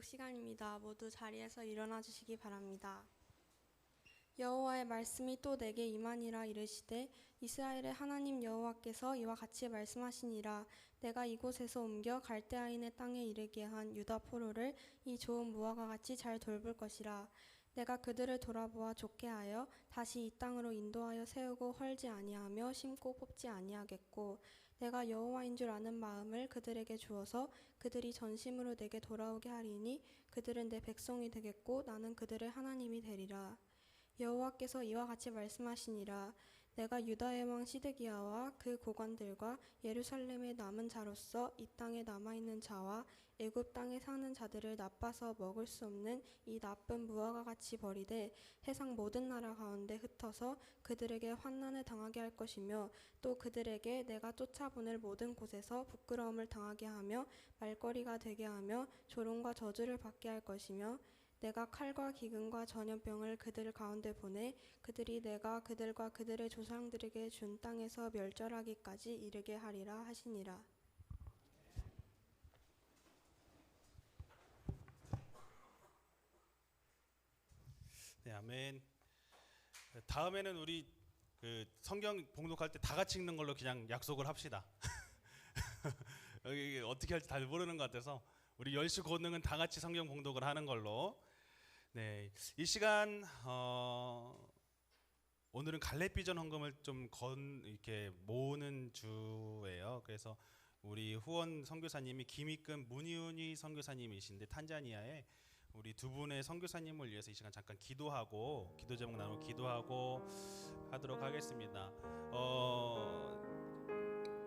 시간입니다. 모두 자리에서 일어나 주시기 바랍니다. 여호와의 말씀이 또 내게 임하니라. 이르시되 이스라엘의 하나님 여호와께서 이와 같이 말씀하시니라. 내가 이곳에서 옮겨 갈대아인의 땅에 이르게 한 유다 포로를 이 좋은 무화과 같이 잘 돌볼 것이라. 내가 그들을 돌아보아 좋게 하여 다시 이 땅으로 인도하여 세우고 헐지 아니하며 심고 뽑지 아니하겠고, 내가 여호와인 줄 아는 마음을 그들에게 주어서 그들이 전심으로 내게 돌아오게 하리니 그들은 내 백성이 되겠고 나는 그들의 하나님이 되리라. 여호와께서 이와 같이 말씀하시니라. 내가 유다의 왕 시드기야와 그 고관들과 예루살렘의 남은 자로서 이 땅에 남아있는 자와 애굽 땅에 사는 자들을 나빠서 먹을 수 없는 이 나쁜 무화과 같이 버리되 세상 모든 나라 가운데 흩어서 그들에게 환난을 당하게 할 것이며, 또 그들에게 내가 쫓아보낼 모든 곳에서 부끄러움을 당하게 하며 말거리가 되게 하며 조롱과 저주를 받게 할 것이며, 내가 칼과 기근과 전염병을 그들 가운데 보내 그들이 내가 그들과 그들의 조상들에게 준 땅에서 멸절하기까지 이르게 하리라 하시니라. 네, 아멘. 다음에는 우리 그 성경 봉독할 때 다 같이 읽는 걸로 그냥 약속을 합시다. 여기 어떻게 할지 잘 모르는 것 같아서 우리 10시 권능은 다 같이 성경 봉독을 하는 걸로. 네, 이 시간 오늘은 갈렙비전 헌금을 좀 이렇게 모으는 주예요. 그래서 우리 후원 선교사님이 김익근 문희훈이 선교사님이신데, 탄자니아에 우리 두 분의 선교사님을 위해서 이 시간 잠깐 기도하고 기도 제목 나누고 기도하고 하도록 하겠습니다.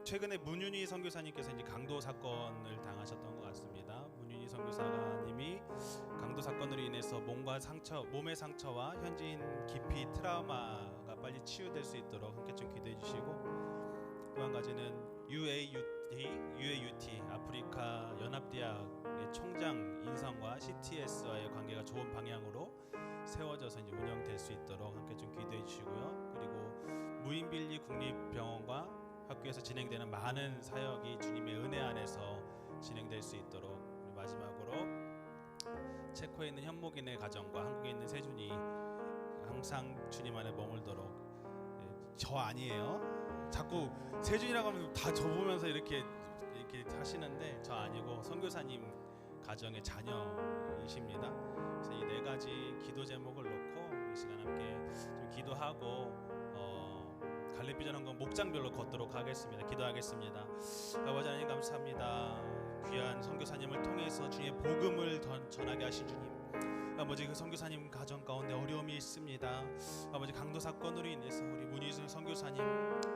최근에 문윤희 선교사님께서 이제 강도 사건을 당하셨던 것 같습니다. 문윤희 선교사님이 강도 사건으로 인해서 몸의 상처와 현지인 깊이 트라우마가 빨리 치유될 수 있도록 함께 좀 기도해 주시고, 또 한 가지는 UAUT 아프리카 연합대학의 총장 인선과 CTS와의 관계가 좋은 방향으로 세워져서 이제 운영될 수 있도록 함께 좀 기도해 주시고요. 그리고 무인빌리 국립병원과 학교에서 진행되는 많은 사역이 주님의 은혜 안에서 진행될 수 있도록, 그리고 마지막으로 체코에 있는 현목인의 가정과 한국에 있는 세준이 항상 주님 안에 머물도록. 저 아니에요. 자꾸 세준이라고 하면 다 저 보면서 이렇게 하시는데 저 아니고 선교사님 가정의 자녀이십니다. 그래서 이 네 가지 기도 제목을 놓고 이 시간 함께 좀 기도하고 갈렙비전 헌금 목장별로 걷도록 하겠습니다. 기도하겠습니다. 아버지 하나님 감사합니다. 귀한 선교사님을 통해서 주님의 복음을 전하게 하신 주님, 아버지 그 선교사님 가정 가운데 어려움이 있습니다. 아버지 강도 사건으로 인해서 우리 문희순 선교사님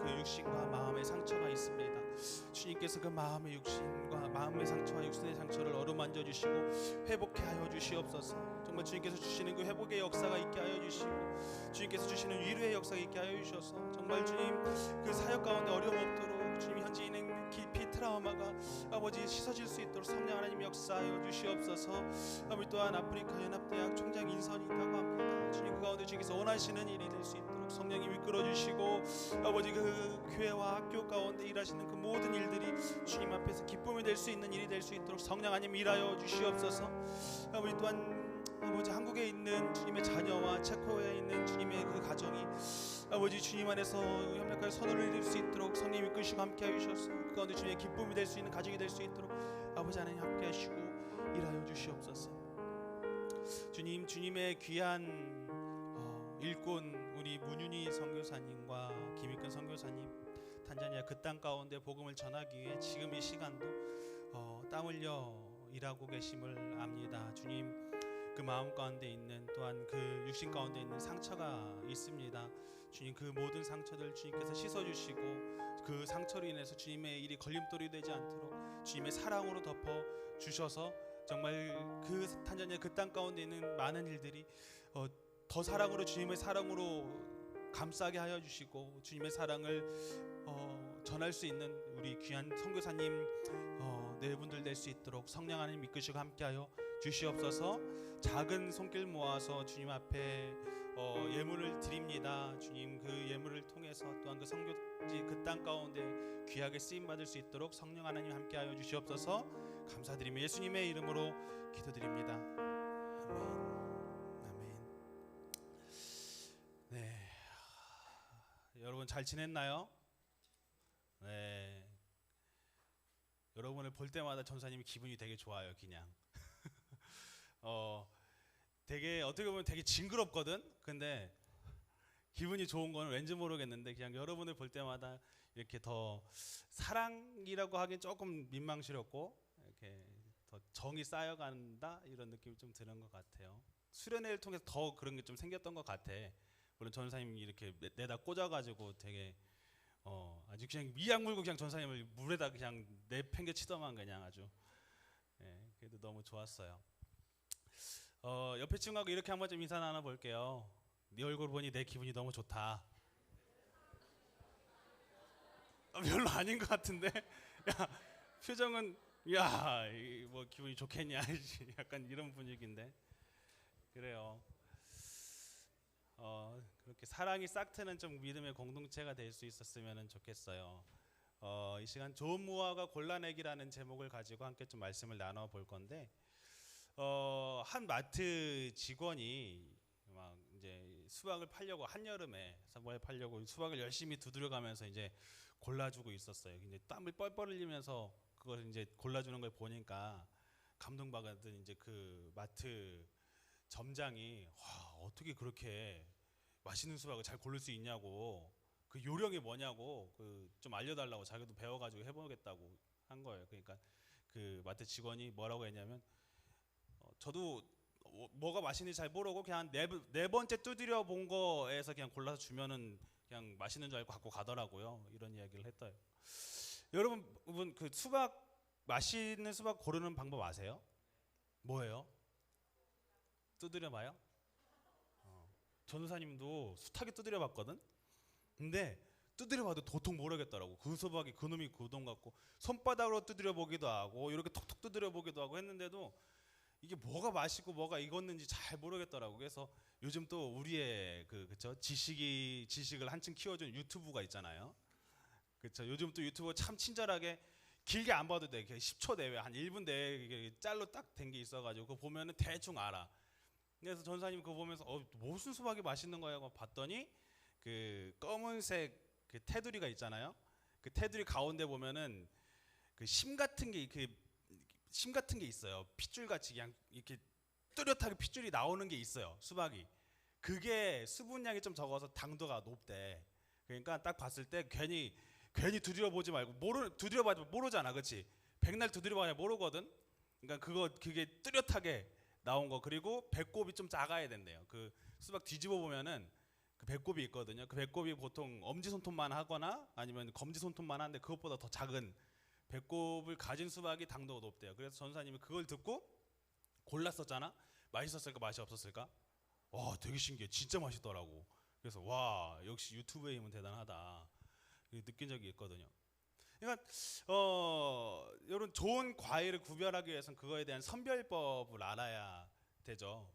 그 육신과 마음의 상처가 있습니다. 주님께서 그 마음의 육신과 마음의 상처와 육신의 상처를 어루만져 주시고 회복해 하여 주시옵소서. 정말 주님께서 주시는 그 회복의 역사가 있게 하여 주시고, 주님께서 주시는 위로의 역사가 있게 하여 주셔서 정말 주님 그 사역 가운데 어려움 없도록, 주님 현재 있는 깊이 트라우마가 아버지 씻어질 수 있도록 성령 하나님 역사하여 주시옵소서. 아버지 또한 아프리카 연합대학 총장 인선이 있다고 합니다. 주님 그 가운데 주님께서 원하시는 일이 될 수 있도록 성령이 이끌어 주시고, 아버지 그 교회와 학교 가운데 일하시는 그 모든 일들이 주님 앞에서 기쁨이 될 수 있는 일이 될 수 있도록 성령 하나님 일하여 주시옵소서. 아버지 또한 아버지 한국에 있는 주님의 자녀와 체코에 있는 주님의 그 가정이 아버지 주님 안에서 협력하여 선언을 이룰 수 있도록 성령이 이끄시고 함께 하셔서 그 가운데 주님의 기쁨이 될 수 있는 가정이 될 수 있도록 아버지 하나님 함께 하시고 일하여 주시옵소서. 주님, 주님의 귀한 일꾼 우리 문윤희 선교사님과 김익근 선교사님, 탄자니아 그 땅 가운데 복음을 전하기 위해 지금 이 시간도 땀 흘려 일하고 계심을 압니다. 주님, 그 마음 가운데 있는, 또한 그 육신 가운데 있는 상처가 있습니다. 주님, 그 모든 상처들 주님께서 씻어주시고 그 상처로 인해서 주님의 일이 걸림돌이 되지 않도록 주님의 사랑으로 덮어주셔서 정말 그 탄자니아 그 땅 가운데 있는 많은 일들이 더 사랑으로, 주님의 사랑으로 감싸게 하여 주시고 주님의 사랑을 전할 수 있는 우리 귀한 선교사님 네 분들 될 수 있도록 성령 하나님 이끄시고 함께하여 주시옵소서. 작은 손길 모아서 주님 앞에 예물을 드립니다. 주님, 그 예물을 통해서 또한 그 선교지 그 땅 가운데 귀하게 쓰임 받을 수 있도록 성령 하나님 함께하여 주시옵소서. 감사드리며 예수님의 이름으로 기도드립니다. 아멘. 아멘. 네, 여러분 잘 지냈나요? 네. 여러분을 볼 때마다 전사님이 기분이 되게 좋아요. 그냥 되게 어떻게 보면 되게 징그럽거든. 근데 기분이 좋은 거는 왠지 모르겠는데 그냥 여러분을 볼 때마다 이렇게 더 사랑이라고 하긴 조금 민망스럽고 이렇게 더 정이 쌓여간다 이런 느낌이 좀 드는 것 같아요. 수련회를 통해서 더 그런 게 좀 생겼던 것 같아. 물론 전사님이 이렇게 내다 꽂아가지고 되게 아주 그냥 미약 물고 그냥 전사님을 물에다 그냥 내팽개치더만 그냥 아주 그래도 너무 좋았어요. 옆에 친구하고 이렇게 한번 좀 인사 나눠볼게요. 네 얼굴 보니 내 기분이 너무 좋다. 별로 아닌 것 같은데. 야, 표정은 뭐 기분이 좋겠냐 약간 이런 분위기인데. 그래요. 그렇게 사랑이 싹 트는 좀 믿음의 공동체가 될 수 있었으면 좋겠어요. 이 시간 좋은 무화과 골라내기라는 제목을 가지고 함께 좀 말씀을 나눠볼 건데, 한 마트 직원이 막 이제 수박을 팔려고 한여름에 수박을 팔려고 수박을 열심히 두드려가면서 이제 골라주고 있었어요. 이제 땀을 뻘뻘 흘리면서 그걸 이제 골라주는 걸 보니까 감동받은 이제 그 마트 점장이 어떻게 그렇게 맛있는 수박을 잘 고를 수 있냐고, 그 요령이 뭐냐고 그 좀 알려달라고 자기도 배워가지고 해보겠다고 한 거예요. 그러니까 그 마트 직원이 뭐라고 했냐면 저도 뭐가 맛있는지 잘 모르고 그냥 네 번째 두드려 본 거에서 그냥 골라서 주면은 그냥 맛있는 줄 알고 갖고 가더라고요. 이런 이야기를 했어요. 여러분 그 수박 맛있는 수박 고르는 방법 아세요? 뭐예요? 두드려 봐요? 전도사님도 숱하게 두드려 봤거든. 근데 두드려 봐도 도통 모르겠더라고. 그 수박이 그놈이 그놈 같고 손바닥으로 두드려 보기도 하고 이렇게 톡톡 두드려 보기도 하고 했는데도 이게 뭐가 맛있고 뭐가 익었는지 잘 모르겠더라고. 그래서 요즘 또 우리의 그쵸 지식을 한층 키워준 유튜브가 있잖아요. 그쵸. 요즘 또 유튜브 참 친절하게 길게 안 봐도 돼. 10초 내외 한 1분 내에 이게 짤로 딱 된 게 있어가지고 그거 보면은 대충 알아. 그래서 전사님 그거 보면서 무슨 수박이 맛있는 거야 하고 봤더니 그 검은색 그 테두리가 있잖아요. 그 테두리 가운데 보면은 그 심 같은 게 있어요. 핏줄 같이 그냥 이렇게 뚜렷하게 핏줄이 나오는 게 있어요. 수박이. 그게 수분량이 좀 적어서 당도가 높대. 그러니까 딱 봤을 때 괜히 두드려보지 말고 두드려봐도 모르잖아, 그렇지? 백날 두드려봐야 모르거든. 그러니까 그게 뚜렷하게 나온 거. 그리고 배꼽이 좀 작아야 된대요. 그 수박 뒤집어 보면은 그 배꼽이 있거든요. 그 배꼽이 보통 엄지 손톱만 하거나 아니면 검지 손톱만 하는데 그것보다 더 작은 배꼽을 가진 수박이 당도가 높대요. 그래서 전사님이 그걸 듣고 골랐었잖아. 맛있었을까 맛이 없었을까? 와, 되게 신기해. 진짜 맛있더라고. 그래서 와, 역시 유튜브의 힘은 대단하다. 느낀 적이 있거든요. 그러니까 이런 좋은 과일을 구별하기 위해서는 그거에 대한 선별법을 알아야 되죠.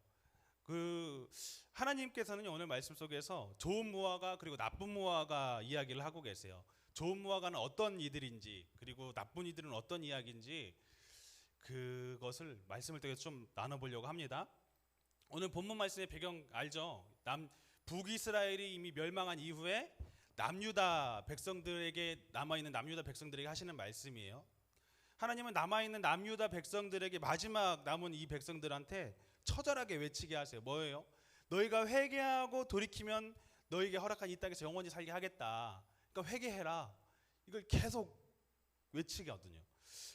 그 하나님께서는 오늘 말씀 속에서 좋은 무화과 그리고 나쁜 무화과 이야기를 하고 계세요. 좋은 무화과는 어떤 이들인지 그리고 나쁜 이들은 어떤 이야기인지 그것을 말씀을 통해서 좀 나눠보려고 합니다. 오늘 본문 말씀의 배경 알죠? 북이스라엘이 이미 멸망한 이후에 남유다 백성들에게 남아있는 남유다 백성들에게 하시는 말씀이에요. 하나님은 남아있는 남유다 백성들에게 마지막 남은 이 백성들한테 처절하게 외치게 하세요. 뭐예요? 너희가 회개하고 돌이키면 너희에게 허락한 이 땅에서 영원히 살게 하겠다. 그러니까 회개해라. 이걸 계속 외치거든요.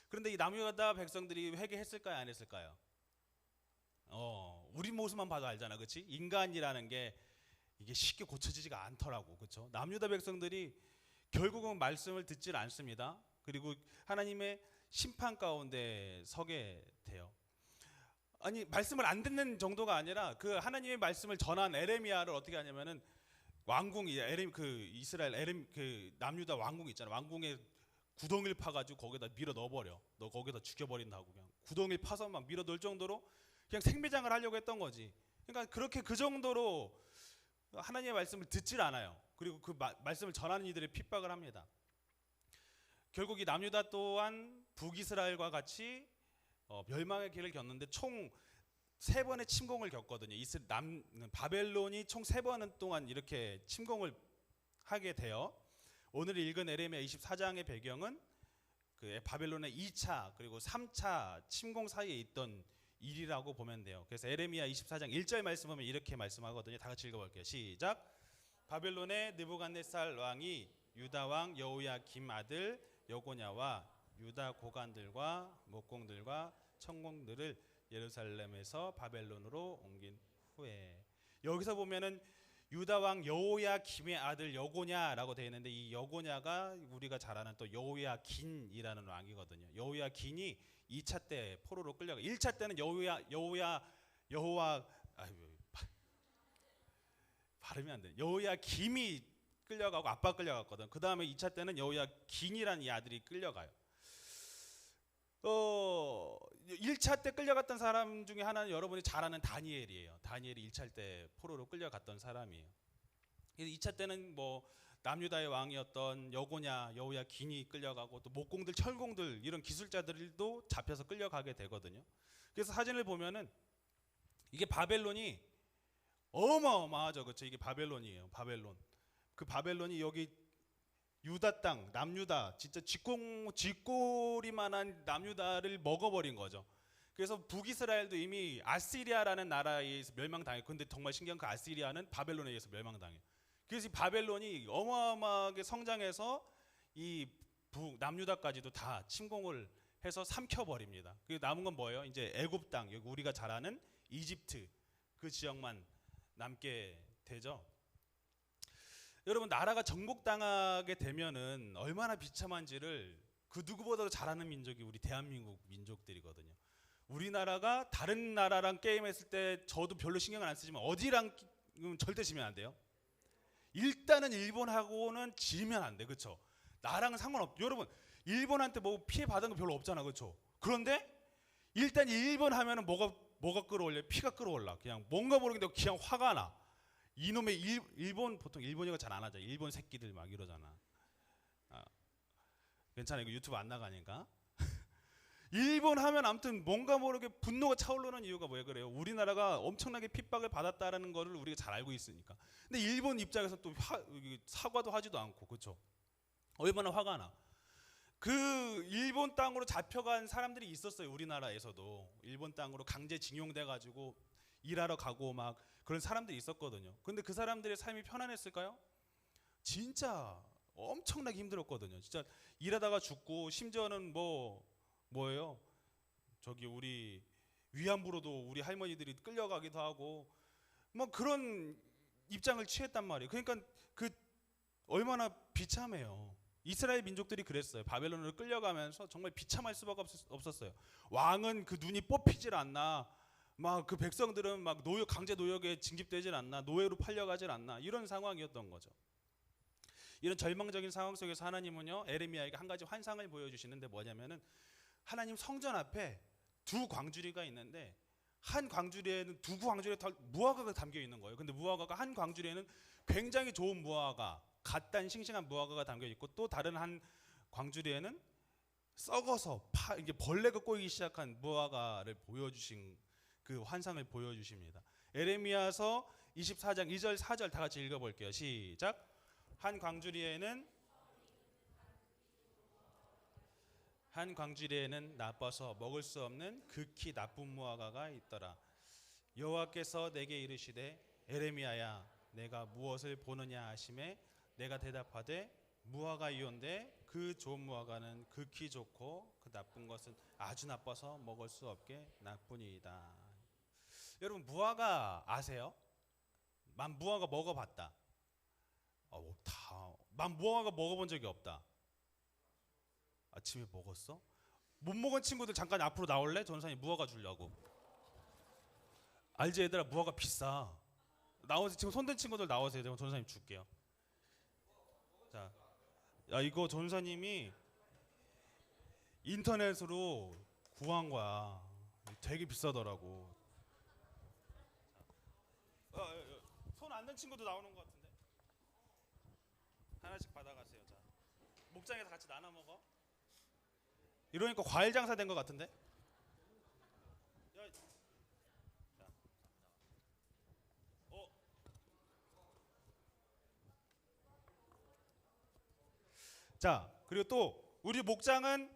그런데 이 남유다 백성들이 회개했을까요? 안 했을까요? 우리 모습만 봐도 알잖아, 그렇지? 인간이라는 게 이게 쉽게 고쳐지지가 않더라고, 그렇죠? 남유다 백성들이 결국은 말씀을 듣질 않습니다. 그리고 하나님의 심판 가운데 서게 돼요. 아니, 말씀을 안 듣는 정도가 아니라 그 하나님의 말씀을 전한 에레미야를 어떻게 하냐면은 왕궁이 이스라엘 그 남유다 왕궁 있잖아. 왕궁에 구덩이를 파가지고 거기다 밀어 넣어버려. 너 거기다 죽여버린다고 그냥 구덩이를 파서 막 밀어 넣을 정도로 그냥 생매장을 하려고 했던 거지. 그러니까 그렇게 그 정도로 하나님의 말씀을 듣질 않아요. 그리고 그 말씀을 전하는 이들의 핍박을 합니다. 결국 이 남유다 또한 북이스라엘과 같이 멸망의 길을 겪는데 총 3번의 침공을 겪거든요. 바벨론이 총 3번 동안 이렇게 침공을 하게 돼요. 오늘 읽은 에레미야 24장의 배경은 그 바벨론의 2차 그리고 3차 침공 사이에 있던 일이라고 보면 돼요. 그래서 에레미야 24장 1절 말씀 보면 이렇게 말씀하거든요. 다 같이 읽어볼게요. 시작. 바벨론의 느부갓네살 왕이 유다 왕 여호야김 아들 여고냐와 유다 고관들과 목공들과 청공들을 예루살렘에서 바벨론으로 옮긴 후에, 여기서 보면은 유다 왕 여호야김의 아들 여고냐라고 되어 있는데 이 여고냐가 우리가 잘 아는 또 여호야긴이라는 왕이거든요. 여호야긴이 2차 때 포로로 끌려가. 1차 때는 발음이 안 돼. 여호야김이 끌려가고 아빠 끌려갔거든. 그 다음에 2차 때는 여호야긴이라는 이 아들이 끌려가요. 1차 때 끌려갔던 사람 중에 하나는 여러분이 잘 아는 다니엘이에요. 다니엘이 1차 때 포로로 끌려갔던 사람이에요. 그래서 2차 때는 뭐 남유다의 왕이었던 여고냐, 여호야긴이 끌려가고 또 목공들, 철공들 이런 기술자들도 잡혀서 끌려가게 되거든요. 그래서 사진을 보면은 이게 바벨론이 어마어마하죠. 그렇죠? 이게 바벨론이에요. 바벨론. 그 바벨론이 여기 유다 땅, 남유다, 진짜 쥐꼬리만한 남유다를 먹어버린 거죠. 그래서 북이스라엘도 이미 아시리아라는 나라에 의해서 멸망당해요. 근데 정말 신기한 그 아시리아는 바벨론에 의해서 멸망당해요. 그래서 이 바벨론이 어마어마하게 성장해서 이 남유다까지도 다 침공을 해서 삼켜버립니다. 그 남은 건 뭐예요? 이제 애굽 땅, 여기 우리가 잘 아는 이집트 그 지역만 남게 되죠. 여러분, 나라가 정복당하게 되면은 얼마나 비참한지를 그 누구보다도 잘 아는 민족이 우리 대한민국 민족들이거든요. 우리나라가 다른 나라랑 게임했을 때 저도 별로 신경을 안 쓰지만 어디랑 절대 지면 안 돼요. 일단은 일본하고는 지면 안 돼. 그렇죠? 나랑은 상관없. 여러분, 일본한테 뭐 피해 받은 거 별로 없잖아. 그렇죠? 그런데 일단 일본 하면은 뭐가 끌어올려? 피가 끌어올라. 그냥 뭔가 모르겠는데 그냥 화가 나. 이놈의 일본, 보통 일본어가 잘 안 하죠. 일본 새끼들 막 이러잖아. 괜찮아, 이거 유튜브 안 나가니까. 일본 하면 아무튼 뭔가 모르게 분노가 차오르는 이유가 왜 그래요? 우리나라가 엄청나게 핍박을 받았다라는 거를 우리가 잘 알고 있으니까. 근데 일본 입장에서 또 사과도 하지도 않고, 그렇죠? 얼마나 화가 나. 그 일본 땅으로 잡혀간 사람들이 있었어요. 우리나라에서도 일본 땅으로 강제징용돼 가지고 일하러 가고 막 그런 사람들이 있었거든요. 근데 그 사람들의 삶이 편안했을까요? 진짜 엄청나게 힘들었거든요. 진짜 일하다가 죽고, 심지어는 뭐예요? 저기 우리 위안부로도 우리 할머니들이 끌려가기도 하고 뭐 그런 입장을 취했단 말이에요. 그러니까 그 얼마나 비참해요. 이스라엘 민족들이 그랬어요. 바벨론으로 끌려가면서 정말 비참할 수밖에 없었어요. 왕은 그 눈이 뽑히질 않나, 막 그 백성들은 막 강제 노역에 징집되질 않나, 노예로 팔려가질 않나, 이런 상황이었던 거죠. 이런 절망적인 상황 속에서 하나님은요, 에레미야에게 한 가지 환상을 보여주시는데 뭐냐면은 하나님 성전 앞에 두 광주리가 있는데 한 광주리에는 두 광주리에 다 무화과가 담겨 있는 거예요. 근데 무화과가 한 광주리에는 굉장히 좋은 무화과, 갓단 싱싱한 무화과가 담겨 있고, 또 다른 한 광주리에는 썩어서 이게 벌레가 꼬이기 시작한 무화과를 보여주신 그 환상을 보여주십니다. 에레미야서 24장 2절 4절 다 같이 읽어볼게요. 시작. 한 광주리에는 나빠서 먹을 수 없는 극히 나쁜 무화과가 있더라. 여호와께서 내게 이르시되 에레미야야, 내가 무엇을 보느냐 하시매 내가 대답하되 무화과이온데 그 좋은 무화과는 극히 좋고 그 나쁜 것은 아주 나빠서 먹을 수 없게 나쁘니이다. 여러분, 무화과 아세요? 난 무화과 먹어봤다. 난 무화과 먹어본 적이 없다. 아침에 먹었어? 못 먹은 친구들 잠깐 앞으로 나올래? 전사님 무화과 주려고. 알지 얘들아, 무화과 비싸. 나오세요. 지금 손든 친구들 나오세요. 제가 전사님 줄게요. 자, 야, 이거 전사님이 인터넷으로 구한 거야. 되게 비싸더라고. 손 안 다른 친구도 나오는 것 같은데. 하나씩 받아가세요. 자, 목장에서 같이 나눠 먹어. 이러니까 과일 장사 된 것 같은데. 야, 자, 어, 자, 그리고 또 우리 목장은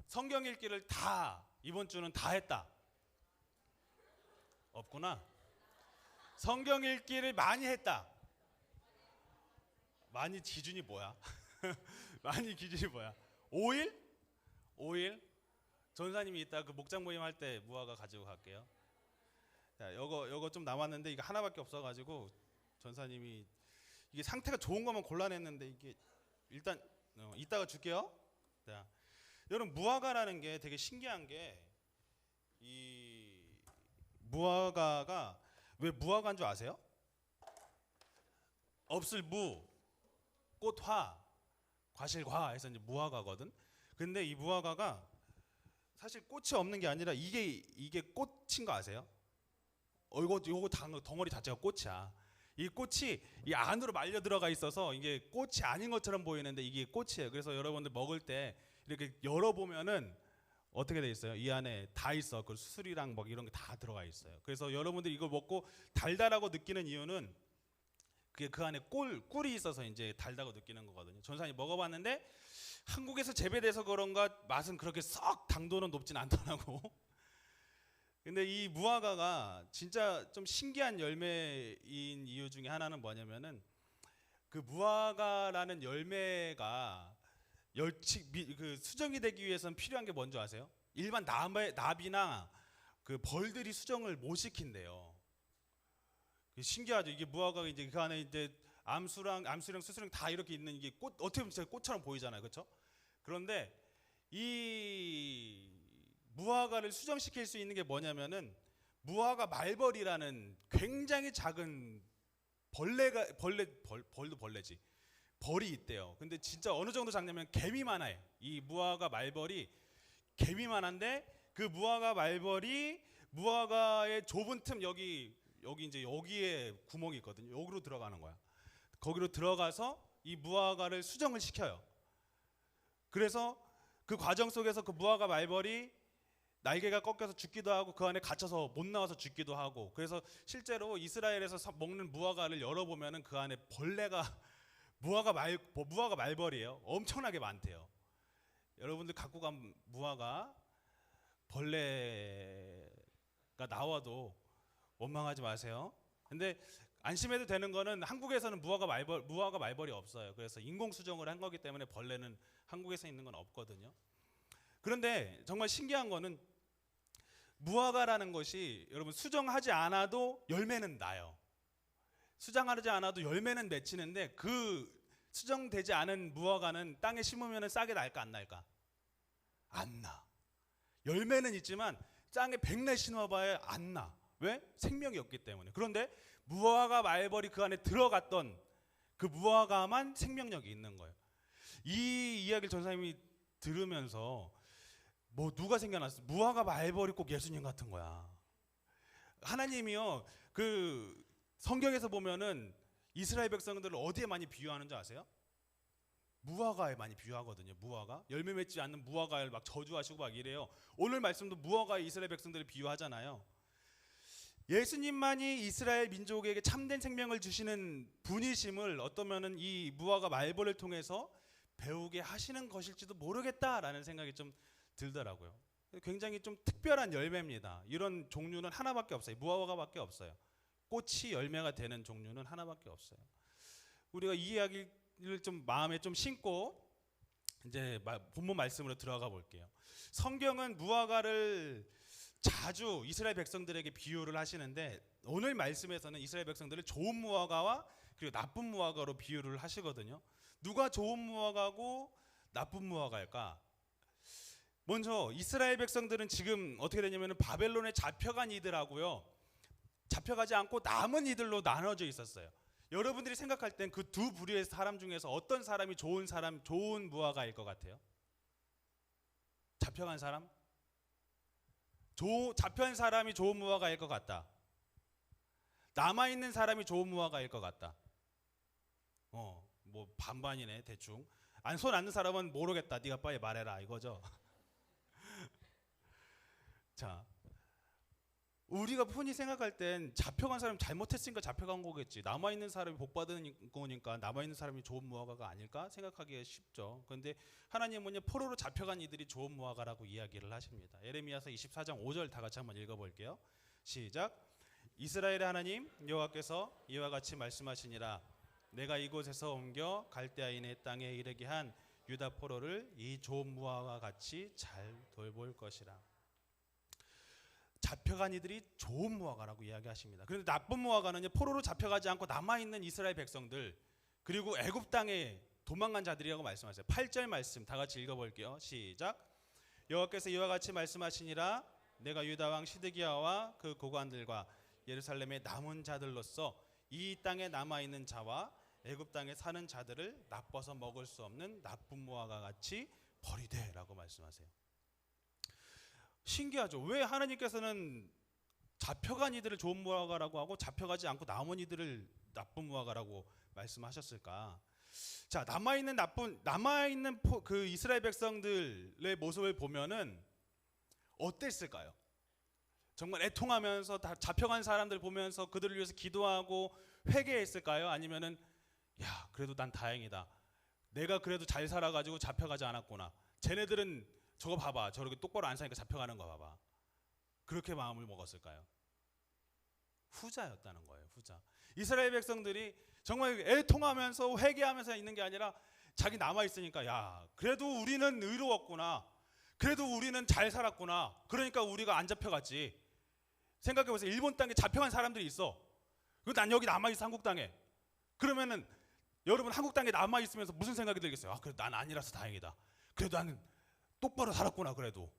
성경 읽기를 다 이번 주는 다 했다. 없구나. 성경 읽기를 많이 했다. 많이 기준이 뭐야? 많이 기준이 뭐야? 5일? 5일? 전사님이 이따 그 목장 모임 할 때 무화과 가지고 갈게요. 자, 요거 좀 남았는데 이거 하나밖에 없어가지고 전사님이 이게 상태가 좋은 거만 골라냈는데 이게 일단 이따가 줄게요. 자, 여러분 무화과라는 게 되게 신기한 게 이 무화과가 왜 무화과인 줄 아세요? 없을 무, 꽃화, 과실과 해서 이제 무화과거든. 근데 이 무화과가 사실 꽃이 없는 게 아니라 이게 꽃인 거 아세요? 요거 덩어리 자체가 꽃이야. 이 꽃이 이 안으로 말려 들어가 있어서 이게 꽃이 아닌 것처럼 보이는데 이게 꽃이에요. 그래서 여러분들 먹을 때 이렇게 열어 보면은 어떻게 돼 있어요? 이 안에 다 있어. 그 수술이랑 뭐 이런 게 다 들어가 있어요. 그래서 여러분들이 이걸 먹고 달달하고 느끼는 이유는 그게 그 안에 꿀이 있어서 이제 달다고 느끼는 거거든요. 전사님 먹어봤는데 한국에서 재배돼서 그런가 맛은 그렇게 썩 당도는 높진 않더라고. 근데 이 무화과가 진짜 좀 신기한 열매인 이유 중에 하나는 뭐냐면은 그 무화과라는 열매가 그 수정이 되기 위해서는 필요한 게 뭔지 아세요? 일반 나비나 그 벌들이 수정을 못 시킨대요. 신기하죠. 이게 무화과가 이제 그 안에 이제 암수랑 수수랑 다 이렇게 있는 이게 꽃 어떻게 보면 진짜 꽃처럼 보이잖아요, 그렇죠? 그런데 이 무화과를 수정시킬 수 있는 게 뭐냐면은 무화과 말벌이라는 굉장히 작은 벌도 벌레지. 벌이 있대요. 근데 진짜 어느 정도 작냐면 개미만 해. 이 무화과 말벌이 개미만한데 그 무화과 말벌이 무화과의 좁은 틈 여기 이제 여기에 구멍이 있거든요. 여기로 들어가는 거야. 거기로 들어가서 이 무화과를 수정을 시켜요. 그래서 그 과정 속에서 그 무화과 말벌이 날개가 꺾여서 죽기도 하고 그 안에 갇혀서 못 나와서 죽기도 하고 그래서 실제로 이스라엘에서 먹는 무화과를 열어보면은 그 안에 벌레가 무화과 말벌이에요. 엄청나게 많대요. 여러분들 갖고 간 무화과 벌레가 나와도 원망하지 마세요. 근데 안심해도 되는 거는 한국에서는 무화과 말벌이 없어요. 그래서 인공 수정을 한 거기 때문에 벌레는 한국에서 있는 건 없거든요. 그런데 정말 신기한 거는 무화과라는 것이 여러분 수정하지 않아도 열매는 나요. 수정하지 않아도 열매는 맺히는데 그 수정되지 않은 무화과는 땅에 심으면 싹이 날까 안 날까? 안 나. 열매는 있지만 땅에 백내 심어봐야 안 나. 왜? 생명이 없기 때문에. 그런데 무화과 말벌이 그 안에 들어갔던 그 무화과만 생명력이 있는 거예요. 이 이야기를 전사님이 들으면서 뭐 누가 생각났어? 무화과 말벌이 꼭 예수님 같은 거야. 하나님이요 그 성경에서 보면은 이스라엘 백성들을 어디에 많이 비유하는 줄 아세요? 무화과에 많이 비유하거든요. 무화과 열매 맺지 않는 무화과를 막 저주하시고 막 이래요. 오늘 말씀도 무화과에 이스라엘 백성들을 비유하잖아요. 예수님만이 이스라엘 민족에게 참된 생명을 주시는 분이심을 어떠면은 이 무화과 말벌을 통해서 배우게 하시는 것일지도 모르겠다라는 생각이 좀 들더라고요. 굉장히 좀 특별한 열매입니다. 이런 종류는 하나밖에 없어요. 무화과밖에 없어요. 꽃이 열매가 되는 종류는 하나밖에 없어요. 우리가 이 이야기를 좀 마음에 좀 심고 이제 본문 말씀으로 들어가 볼게요. 성경은 무화과를 자주 이스라엘 백성들에게 비유를 하시는데 오늘 말씀에서는 이스라엘 백성들을 좋은 무화과와 그리고 나쁜 무화과로 비유를 하시거든요. 누가 좋은 무화과고 나쁜 무화과일까? 먼저 이스라엘 백성들은 지금 어떻게 되냐면 바벨론에 잡혀간 이들하고요. 잡혀가지 않고 남은 이들로 나눠져 있었어요. 여러분들이 생각할 땐 그 두 부류의 사람 중에서 어떤 사람이 좋은 무화과일 것 같아요? 잡혀간 사람? 잡혀간 사람이 좋은 무화과일 것 같다. 남아있는 사람이 좋은 무화과일 것 같다. 뭐 반반이네 대충. 손 안 는 사람은 모르겠다. 네가 빨리 말해라 이거죠. 자, 우리가 흔히 생각할 땐 잡혀간 사람이 잘못했으니까 잡혀간 거겠지. 남아있는 사람이 복 받은 거니까 남아있는 사람이 좋은 무화과가 아닐까 생각하기가 쉽죠. 그런데 하나님은요, 포로로 잡혀간 이들이 좋은 무화과라고 이야기를 하십니다. 예레미야서 24장 5절 다 같이 한번 읽어볼게요. 시작. 이스라엘의 하나님 여호와께서 이와 같이 말씀하시니라. 내가 이곳에서 옮겨 갈대아인의 땅에 이르게 한 유다 포로를 이 좋은 무화과와 같이 잘 돌볼 것이라. 잡혀간 이들이 좋은 무화과라고 이야기하십니다. 그런데 나쁜 무화과는 포로로 잡혀가지 않고 남아있는 이스라엘 백성들, 그리고 애굽 땅에 도망간 자들이라고 말씀하세요. 8절 말씀 다 같이 읽어볼게요. 시작. 여호와께서 이와 같이 말씀하시니라. 내가 유다 왕 시드기야와 그 고관들과 예루살렘의 남은 자들로서 이 땅에 남아있는 자와 애굽 땅에 사는 자들을 나빠서 먹을 수 없는 나쁜 무화과 같이 버리되라고 말씀하세요. 신기하죠. 왜 하나님께서는 잡혀간 이들을 좋은 무화과라고 하고 잡혀가지 않고 남은 이들을 나쁜 무화과라고 말씀하셨을까? 자, 남아있는 그 이스라엘 백성들의 모습을 보면은 어땠을까요? 정말 애통하면서 다 잡혀간 사람들 보면서 그들을 위해서 기도하고 회개했을까요? 아니면은 야, 그래도 난 다행이다. 내가 그래도 잘 살아가지고 잡혀가지 않았구나. 쟤네들은 저거 봐봐. 저렇게 똑바로 안 사니까 잡혀가는 거 봐봐. 그렇게 마음을 먹었을까요? 후자였다는 거예요. 후자. 이스라엘 백성들이 정말 애통하면서 회개하면서 있는 게 아니라 자기 남아있으니까 야, 그래도 우리는 의로웠구나. 그래도 우리는 잘 살았구나. 그러니까 우리가 안 잡혀갔지. 생각해보세요. 일본 땅에 잡혀간 사람들이 있어. 난 여기 남아있어. 한국 땅에. 그러면은 여러분 한국 땅에 남아있으면서 무슨 생각이 들겠어요? 그래도 난 아니라서 다행이다. 그래도 나는 똑바로 살았구나. 그래도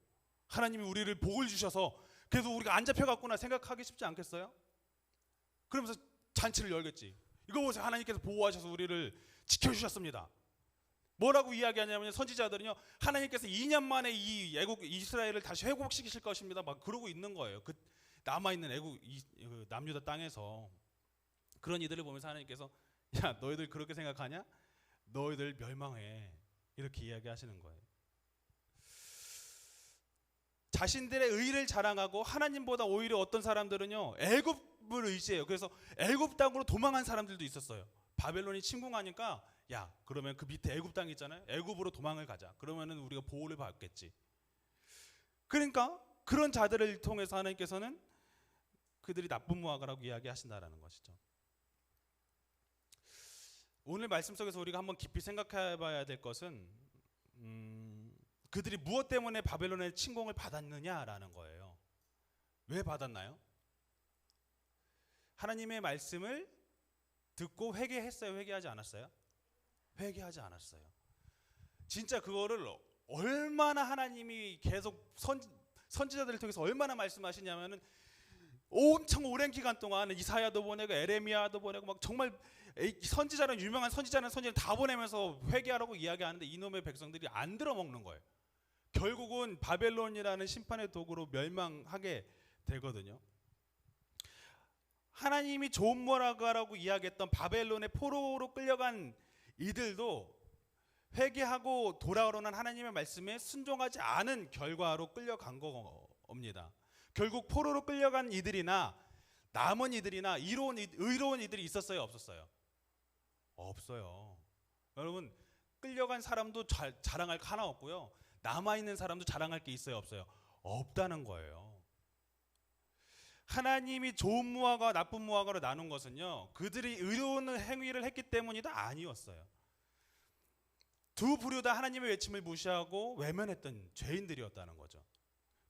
하나님이 우리를 복을 주셔서 그래도 우리가 안 잡혀갔구나 생각하기 쉽지 않겠어요? 그러면서 잔치를 열겠지. 이거 보세요. 하나님께서 보호하셔서 우리를 지켜주셨습니다. 뭐라고 이야기하냐면 선지자들은요, 하나님께서 2년 만에 이 애국 이스라엘을 다시 회복시키실 것입니다. 막 그러고 있는 거예요. 그 남아있는 애국 남유다 땅에서. 그런 이들을 보면서 하나님께서 야, 너희들 그렇게 생각하냐? 너희들 멸망해. 이렇게 이야기하시는 거예요. 자신들의 의를 자랑하고 하나님보다 오히려 어떤 사람들은요, 애굽을 의지해요. 그래서 애굽 땅으로 도망한 사람들도 있었어요. 바벨론이 침공하니까 야, 그러면 그 밑에 애굽 땅 있잖아요. 애굽으로 도망을 가자. 그러면은 우리가 보호를 받겠지. 그러니까 그런 자들을 통해서 하나님께서는 그들이 나쁜 무화과라고 이야기하신다라는 것이죠. 오늘 말씀 속에서 우리가 한번 깊이 생각해봐야 될 것은 그들이 무엇 때문에 바벨론의 침공을 받았느냐라는 거예요. 왜 받았나요? 하나님의 말씀을 듣고 회개했어요? 회개하지 않았어요? 회개하지 않았어요. 진짜 그거를 얼마나 하나님이 계속 선지자들을 통해서 얼마나 말씀하시냐면은 엄청 오랜 기간 동안 이사야도 보내고 에레미야도 보내고 막 정말 선지자는 유명한 선지자는 다 보내면서 회개하라고 이야기하는데 이놈의 백성들이 안 들어먹는 거예요. 결국은 바벨론이라는 심판의 도구로 멸망하게 되거든요. 하나님이 좋은 무화과라고 이야기했던 바벨론의 포로로 끌려간 이들도 회개하고 돌아오라는 하나님의 말씀에 순종하지 않은 결과로 끌려간 겁니다. 결국 포로로 끌려간 이들이나 남은 이들이나 의로운 이들이 있었어요? 없었어요? 없어요. 여러분, 끌려간 사람도 자랑할 거 하나 없고요. 남아있는 사람도 자랑할 게 있어요? 없어요? 없다는 거예요. 하나님이 좋은 무화과와 나쁜 무화과로 나눈 것은요, 그들이 의로운 행위를 했기 때문이다? 아니었어요. 두 부류 다 하나님의 외침을 무시하고 외면했던 죄인들이었다는 거죠.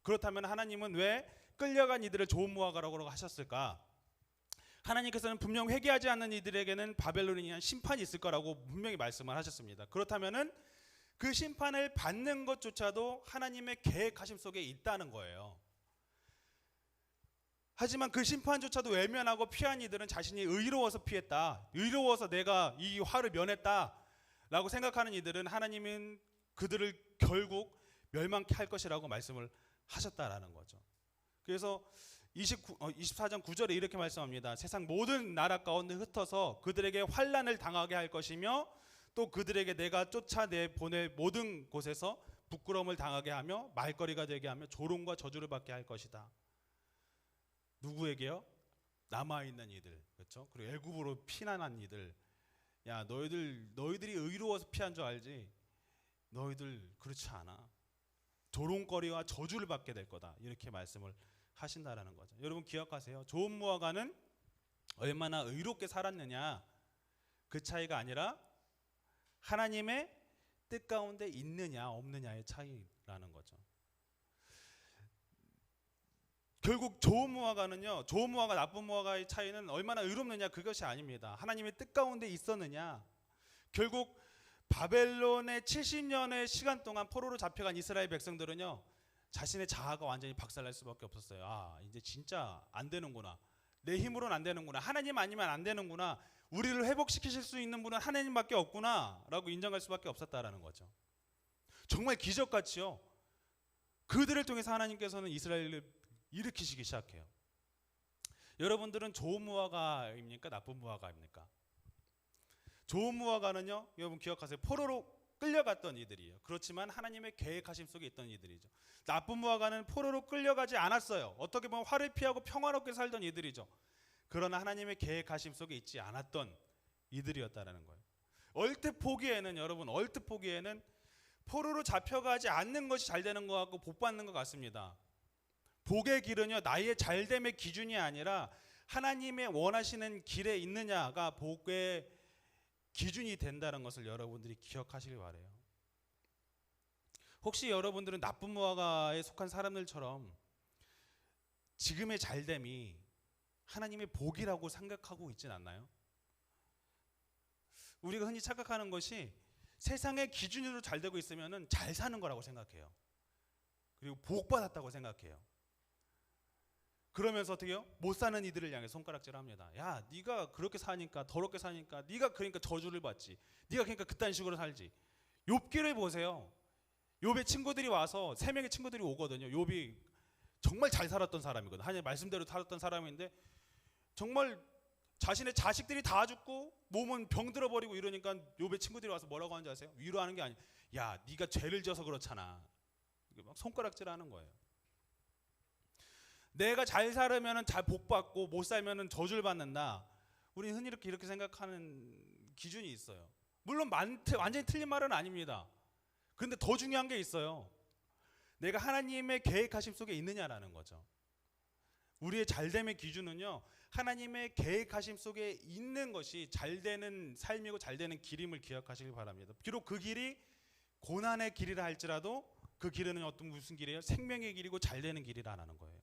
그렇다면 하나님은 왜 끌려간 이들을 좋은 무화과라고 하셨을까? 하나님께서는 분명 회개하지 않는 이들에게는 바벨론에 의한 심판이 있을 거라고 분명히 말씀을 하셨습니다. 그렇다면은 그 심판을 받는 것조차도 하나님의 계획하심 속에 있다는 거예요. 하지만 그 심판조차도 외면하고 피한 이들은 자신이 의로워서 피했다, 의로워서 내가 이 화를 면했다 라고 생각하는 이들은 하나님은 그들을 결국 멸망케 할 것이라고 말씀을 하셨다라는 거죠. 그래서 24장 9절에 이렇게 말씀합니다. 세상 모든 나라 가운데 흩어서 그들에게 환난을 당하게 할 것이며 또 그들에게 내가 쫓아내 보낼 모든 곳에서 부끄러움을 당하게 하며 말거리가 되게 하며 조롱과 저주를 받게 할 것이다. 누구에게요? 남아있는 이들, 그렇죠? 그리고 애굽으로 피난한 이들. 야, 너희들이 의로워서 피한 줄 알지? 너희들 그렇지 않아. 조롱거리와 저주를 받게 될 거다. 이렇게 말씀을 하신다라는 거죠. 여러분 기억하세요. 조음무화과는 얼마나 의롭게 살았느냐, 그 차이가 아니라 하나님의 뜻 가운데 있느냐 없느냐의 차이라는 거죠. 결국 좋은 무화과는요, 좋은 무화과 나쁜 무화과의 차이는 얼마나 의롭느냐 그것이 아닙니다. 하나님의 뜻 가운데 있었느냐. 결국 바벨론의 70년의 시간 동안 포로로 잡혀간 이스라엘 백성들은요, 자신의 자아가 완전히 박살날 수밖에 없었어요. 아, 이제 진짜 안 되는구나. 내 힘으로는 안 되는구나. 하나님 아니면 안 되는구나. 우리를 회복시키실 수 있는 분은 하나님밖에 없구나 라고 인정할 수밖에 없었다라는 거죠. 정말 기적같이요, 그들을 통해서 하나님께서는 이스라엘을 일으키시기 시작해요. 여러분들은 좋은 무화과입니까? 나쁜 무화과입니까? 좋은 무화과는요, 여러분 기억하세요. 포로로 끌려갔던 이들이에요. 그렇지만 하나님의 계획하심 속에 있던 이들이죠. 나쁜 무화과는 포로로 끌려가지 않았어요. 어떻게 보면 화를 피하고 평화롭게 살던 이들이죠. 그러나 하나님의 계획하심 속에 있지 않았던 이들이었다라는 거예요. 얼뜻 보기에는 포로로 잡혀가지 않는 것이 잘 되는 것 같고 복 받는 것 같습니다. 복의 길은요, 나의 잘됨의 기준이 아니라 하나님의 원하시는 길에 있느냐가 복의 기준이 된다는 것을 여러분들이 기억하시길 바라요. 혹시 여러분들은 나쁜 무화과에 속한 사람들처럼 지금의 잘됨이 하나님의 복이라고 생각하고 있진 않나요? 우리가 흔히 착각하는 것이 세상의 기준으로 잘 되고 있으면 잘 사는 거라고 생각해요. 그리고 복 받았다고 생각해요. 그러면서 어떻게 해요? 못 사는 이들을 향해 손가락질합니다. 야, 네가 그렇게 사니까, 더럽게 사니까, 네가 그러니까 저주를 받지. 네가 그러니까 그딴 식으로 살지. 욥기를 보세요. 욥의 친구들이 와서 3명의 친구들이 오거든요. 욥이 정말 잘 살았던 사람이거든. 하나님 말씀대로 살았던 사람인데 정말 자신의 자식들이 다 죽고 몸은 병들어 버리고 이러니까 욥의 친구들이 와서 뭐라고 하는지 아세요? 위로하는 게 아니에요. 야, 네가 죄를 지어서 그렇잖아. 막 손가락질하는 거예요. 내가 잘 살으면 잘 복 받고 못 살면 저주를 받는다. 우리는 흔히 이렇게 생각하는 기준이 있어요. 물론 완전히 틀린 말은 아닙니다. 그런데 더 중요한 게 있어요. 내가 하나님의 계획하심 속에 있느냐라는 거죠. 우리의 잘됨의 기준은요, 하나님의 계획하심 속에 있는 것이 잘되는 삶이고 잘되는 길임을 기억하시길 바랍니다. 비록 그 길이 고난의 길이라 할지라도 그 길은 무슨 길이에요? 생명의 길이고 잘되는 길이라는 거예요.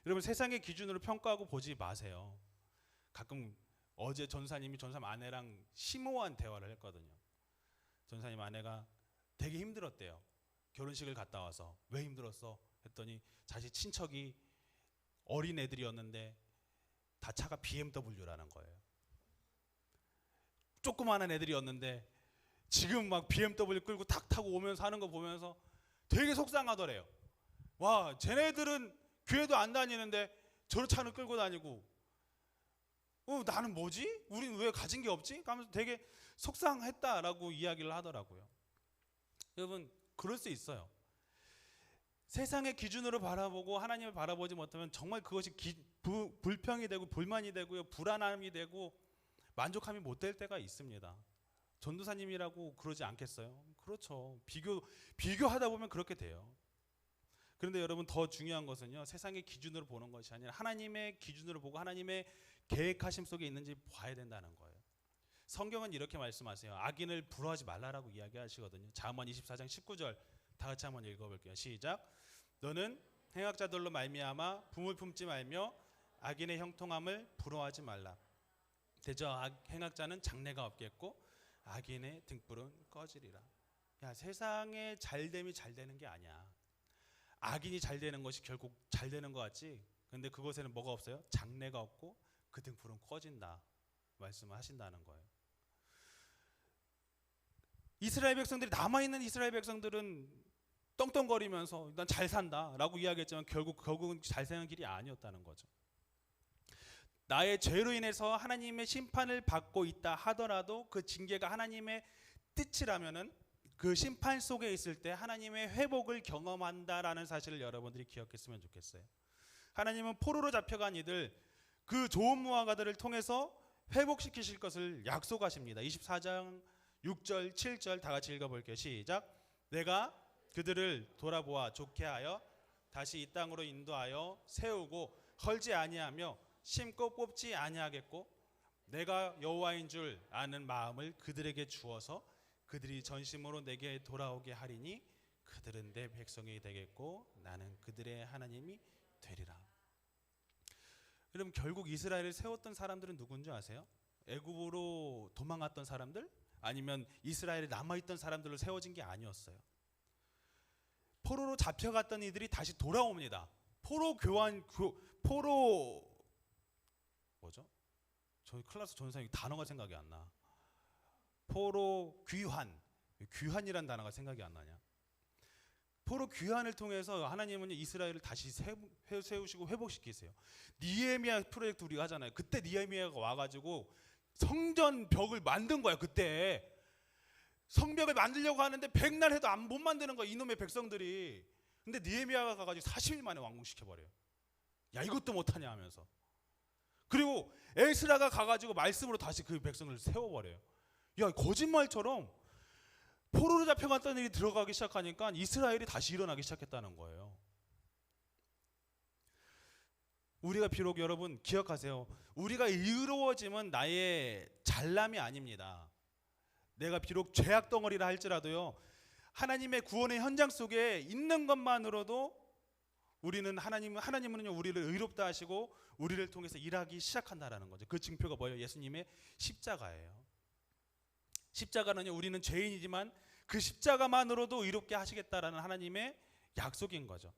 여러분 세상의 기준으로 평가하고 보지 마세요. 가끔 어제 전사님 아내랑 심오한 대화를 했거든요. 전사님 아내가 되게 힘들었대요. 결혼식을 갔다 와서. 왜 힘들었어? 했더니 자기 친척이 어린 애들이었는데 다 차가 BMW라는 거예요. 조그마한 애들이었는데 지금 막 BMW 끌고 탁 타고 오면서 하는 거 보면서 되게 속상하더래요. 와, 쟤네들은 교회도 안 다니는데 저런 차는 끌고 다니고, 나는 뭐지? 우린 왜 가진 게 없지? 하면서 되게 속상했다라고 이야기를 하더라고요. 여러분 그럴 수 있어요. 세상의 기준으로 바라보고 하나님을 바라보지 못하면 정말 그것이 불평이 되고 불만이 되고요, 불안함이 되고 만족함이 못 될 때가 있습니다. 전도사님이라고 그러지 않겠어요? 그렇죠. 비교하다 보면 그렇게 돼요. 그런데 여러분 더 중요한 것은요, 세상의 기준으로 보는 것이 아니라 하나님의 기준으로 보고 하나님의 계획하심 속에 있는지 봐야 된다는 거예요. 성경은 이렇게 말씀하세요. 악인을 부러워하지 말라라고 이야기하시거든요. 잠언 24장 19절 다 같이 한번 읽어볼게요. 시작. 너는 행악자들로 말미암아 붐을 품지 말며 악인의 형통함을 부러워하지 말라. 대저 행악자는 장래가 없겠고 악인의 등불은 꺼지리라. 야, 세상의 잘됨이 잘 되는 게 아니야. 악인이 잘 되는 것이 결국 잘 되는 것 같지. 근데 그것에는 뭐가 없어요? 장래가 없고 그 등불은 꺼진다 말씀을 하신다는 거예요. 이스라엘 백성들이, 남아있는 이스라엘 백성들은 떵떵거리면서 난 잘 산다라고 이야기했지만 결국은 잘 사는 길이 아니었다는 거죠. 나의 죄로 인해서 하나님의 심판을 받고 있다 하더라도 그 징계가 하나님의 뜻이라면은 그 심판 속에 있을 때 하나님의 회복을 경험한다라는 사실을 여러분들이 기억했으면 좋겠어요. 하나님은 포로로 잡혀간 이들 그 좋은 무화과들을 통해서 회복시키실 것을 약속하십니다. 24장 6절 7절 다 같이 읽어볼게요. 시작. 내가 그들을 돌아보아 좋게 하여 다시 이 땅으로 인도하여 세우고 헐지 아니하며 심고 뽑지 아니하겠고 내가 여호와인 줄 아는 마음을 그들에게 주어서 그들이 전심으로 내게 돌아오게 하리니 그들은 내 백성이 되겠고 나는 그들의 하나님이 되리라. 여러분 결국 이스라엘을 세웠던 사람들은 누군지 아세요? 애굽으로 도망갔던 사람들? 아니면 이스라엘에 남아있던 사람들로 세워진 게 아니었어요. 포로로 잡혀갔던 이들이 다시 돌아옵니다. 뭐죠? 저희 클래스 전사님 단어가 생각이 안 나. 포로 귀환이란 단어가 생각이 안 나냐? 포로 귀환을 통해서 하나님은 이스라엘을 다시 세우시고 회복시키세요. 니에미야 프로젝트 우리가 하잖아요. 그때 니에미야가 와가지고 성전 벽을 만든 거야. 그때 성벽을 만들려고 하는데 백날 해도 못 만드는 거야. 이놈의 백성들이. 근데 니에미야가 가가지고 40일 만에 완공시켜버려요. 야 이것도 못하냐 하면서. 그리고 에스라가 가가지고 말씀으로 다시 그 백성을 세워버려요. 야 거짓말처럼 포로로 잡혀갔던 일이 들어가기 시작하니까 이스라엘이 다시 일어나기 시작했다는 거예요. 우리가 비록 여러분 기억하세요. 우리가 의로워짐은 나의 잘남이 아닙니다. 내가 비록 죄악 덩어리라 할지라도요. 하나님의 구원의 현장 속에 있는 것만으로도 하나님은요 우리를 의롭다 하시고 우리를 통해서 일하기 시작한다라는 거죠. 그 증표가 뭐예요? 예수님의 십자가예요. 십자가는요 우리는 죄인이지만 그 십자가만으로도 의롭게 하시겠다라는 하나님의 약속인 거죠.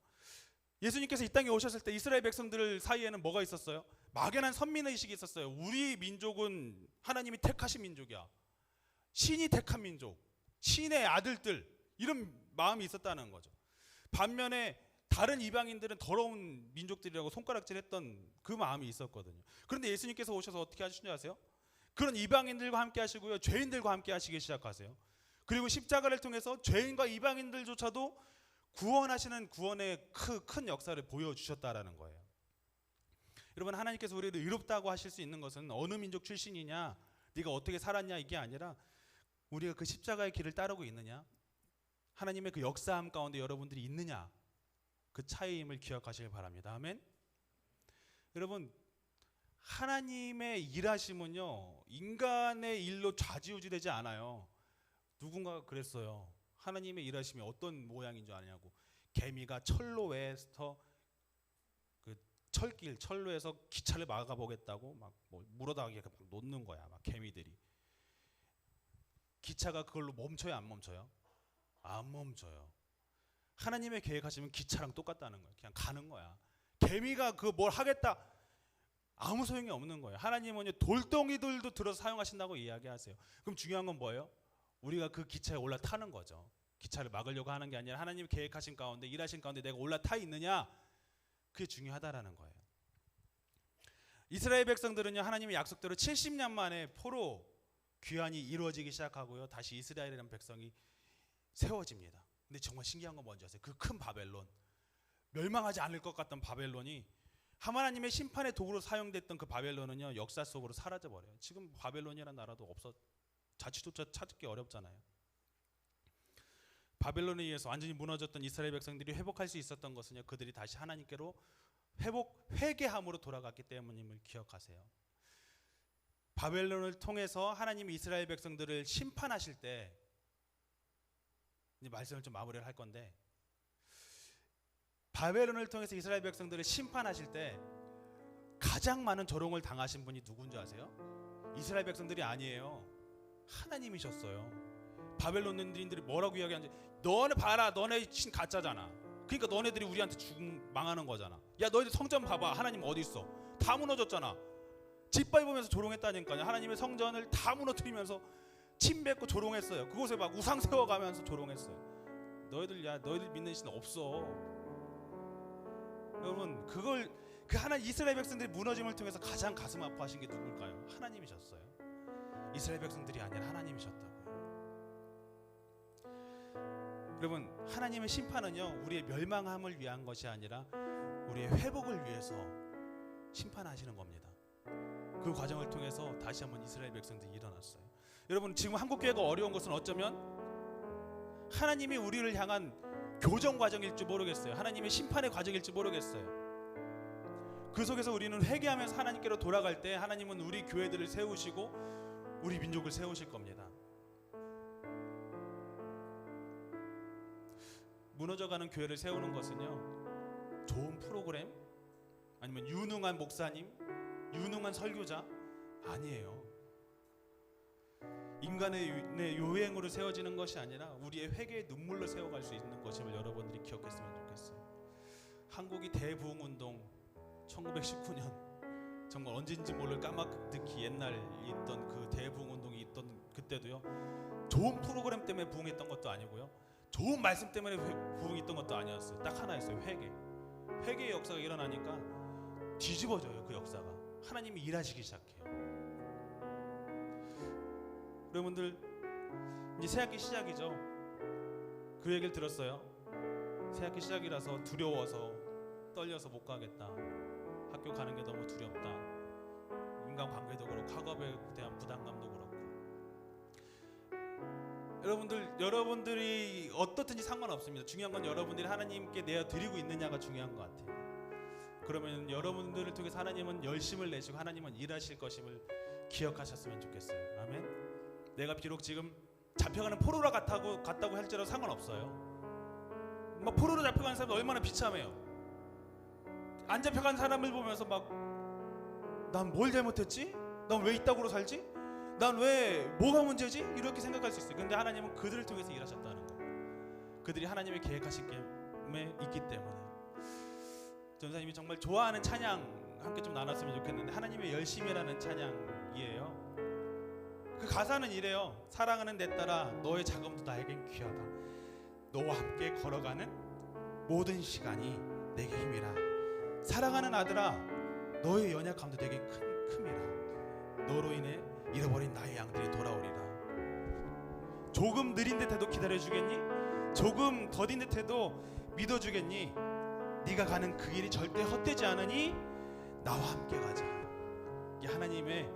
예수님께서 이 땅에 오셨을 때 이스라엘 백성들 사이에는 뭐가 있었어요? 막연한 선민의식이 있었어요. 우리 민족은 하나님이 택하신 민족이야. 신이 택한 민족, 신의 아들들 이런 마음이 있었다는 거죠. 반면에 다른 이방인들은 더러운 민족들이라고 손가락질했던 그 마음이 있었거든요. 그런데 예수님께서 오셔서 어떻게 하시는지 아세요? 그런 이방인들과 함께 하시고요. 죄인들과 함께 하시기 시작하세요. 그리고 십자가를 통해서 죄인과 이방인들조차도 구원하시는 구원의 큰 역사를 보여주셨다라는 거예요. 여러분 하나님께서 우리를 의롭다고 하실 수 있는 것은 어느 민족 출신이냐 네가 어떻게 살았냐 이게 아니라 우리가 그 십자가의 길을 따르고 있느냐 하나님의 그 역사함 가운데 여러분들이 있느냐 그 차이임을 기억하시길 바랍니다. 아멘. 여러분 하나님의 일하심은요 인간의 일로 좌지우지되지 않아요. 누군가가 그랬어요. 하나님의 일하심이 어떤 모양인 줄 아냐고. 개미가 철로에서 그 철로에서 기차를 막아보겠다고 막 뭐 물어다가 막 놓는 거야. 막 개미들이. 기차가 그걸로 멈춰요, 안 멈춰요? 안 멈춰요. 하나님의 계획하시면 기차랑 똑같다는 거예요. 그냥 가는 거야. 개미가 그 뭘 하겠다. 아무 소용이 없는 거예요. 하나님은 돌덩이들도 들어서 사용하신다고 이야기하세요. 그럼 중요한 건 뭐예요? 우리가 그 기차에 올라타는 거죠. 기차를 막으려고 하는 게 아니라 하나님 계획하신 가운데 일하신 가운데 내가 올라타 있느냐 그게 중요하다라는 거예요. 이스라엘 백성들은요 하나님의 약속대로 70년 만에 포로 귀환이 이루어지기 시작하고요 다시 이스라엘이라는 백성이 세워집니다. 근데 정말 신기한 건 뭔지 아세요? 그 큰 바벨론 멸망하지 않을 것 같던 바벨론이 하나님의 심판의 도구로 사용됐던 그 바벨론은요 역사 속으로 사라져 버려요. 지금 바벨론이라는 나라도 자취조차 찾기 어렵잖아요. 바벨론에 의해서 완전히 무너졌던 이스라엘 백성들이 회복할 수 있었던 것은요 그들이 다시 하나님께로 회개함으로 돌아갔기 때문임을 기억하세요. 바벨론을 통해서 하나님이 이스라엘 백성들을 심판하실 때 이제 말씀을 좀 마무리를 할 건데 바벨론을 통해서 이스라엘 백성들을 심판하실 때 가장 많은 조롱을 당하신 분이 누군지 아세요? 이스라엘 백성들이 아니에요. 하나님이셨어요. 바벨론인들이 뭐라고 이야기하는지 너네 봐라 너네 신 가짜잖아. 그러니까 너네들이 우리한테 망하는 거잖아. 야 너희들 성전 봐봐 하나님 어디 있어? 다 무너졌잖아. 짓밟으면서 조롱했다니까요. 하나님의 성전을 다 무너뜨리면서 침 뱉고 조롱했어요. 그곳에 막 우상 세워가면서 조롱했어요. 너희들 믿는 신 없어. 여러분, 그 이스라엘 백성들이 무너짐을 통해서 가장 가슴 아파하신 게 누굴까요? 하나님이셨어요. 이스라엘 백성들이 아니라 하나님이셨다고요. 여러분, 하나님의 심판은요, 우리의 멸망함을 위한 것이 아니라 우리의 회복을 위해서 심판하시는 겁니다. 그 과정을 통해서 다시 한번 이스라엘 백성들이 일어났어요. 여러분, 지금 한국교회가 어려운 것은 어쩌면 하나님이 우리를 향한 교정 과정일지 모르겠어요. 하나님의 심판의 과정일지 모르겠어요. 그 속에서 우리는 회개하면서 하나님께로 돌아갈 때 하나님은 우리 교회들을 세우시고 우리 민족을 세우실 겁니다. 무너져가는 교회를 세우는 것은요, 좋은 프로그램 아니면 유능한 목사님, 유능한 설교자 아니에요. 인간의 요행으로 세워지는 것이 아니라 우리의 회개의 눈물로 세워갈 수 있는 것임을 여러분들이 기억했으면 좋겠어요. 한국이 대부흥운동 1919년 정말 언제인지 모를 까마득히 옛날 있던 그 대부흥운동이 있던 그때도요, 좋은 프로그램 때문에 부흥했던 것도 아니고요, 좋은 말씀 때문에 부흥이 있던 것도 아니었어요. 딱 하나였어요. 회개의 역사가 일어나니까 뒤집어져요. 그 역사가 하나님이 일하시기 시작해요. 여러분들, 이제 새학기 시작이죠. 그 얘기를 들었어요. 새학기 시작이라서 두려워서 떨려서 못 가겠다. 학교 가는 게 너무 두렵다. 인간관계도 그렇고 학업에 대한 부담감도 그렇고. 여러분들이 어떻든지 상관없습니다. 중요한 건 여러분들이 하나님께 내어 드리고 있느냐가 중요한 것 같아요. 그러면 여러분들을 통해서 하나님은 열심을 내시고 하나님은 일하실 것임을 기억하셨으면 좋겠어요. 아멘. 내가 비록 지금 잡혀가는 포로로 갔다고 할지라도 상관없어요. 막 포로로 잡혀가는 사람들 얼마나 비참해요. 안 잡혀간 사람을 보면서 막, 난 뭘 잘못했지? 난 왜 이따구로 살지? 난 왜 뭐가 문제지? 이렇게 생각할 수 있어요. 근데 하나님은 그들을 통해서 일하셨다는 거. 그들이 하나님의 계획하신 게 있기 때문에. 전사님이 정말 좋아하는 찬양 함께 좀 나눴으면 좋겠는데, 하나님의 열심이라는 찬양이에요. 그 가사는 이래요. 사랑하는 내 딸아, 너의 자금도 나에겐 귀하다. 너와 함께 걸어가는 모든 시간이 내게 힘이라. 사랑하는 아들아, 너의 연약함도 내게 큼이라. 너로 인해 잃어버린 나의 양들이 돌아오리라. 조금 느린 듯해도 기다려주겠니? 조금 더딘 듯해도 믿어주겠니? 네가 가는 그 길이 절대 헛되지 않으니 나와 함께 가자. 이게 하나님의